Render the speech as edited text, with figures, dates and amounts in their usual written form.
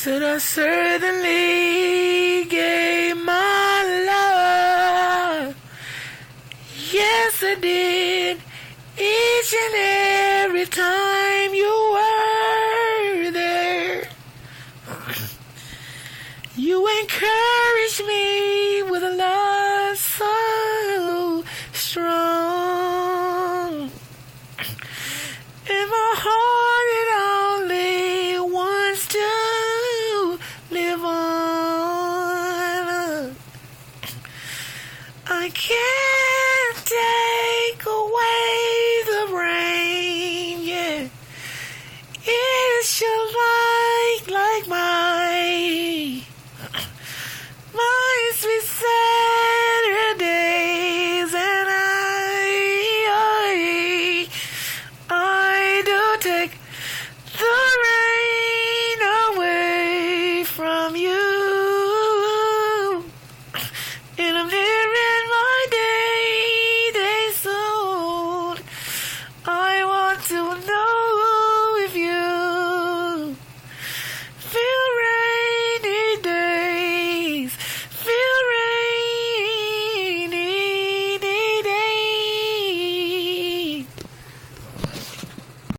Said I certainly gave my love. Yes, I did. Each and every time you were there. You encouraged me with a love so strong. And my heart it only wants to live on. I can't take away the rain, yeah. It's your light like my sweet Saturdays, and I do take the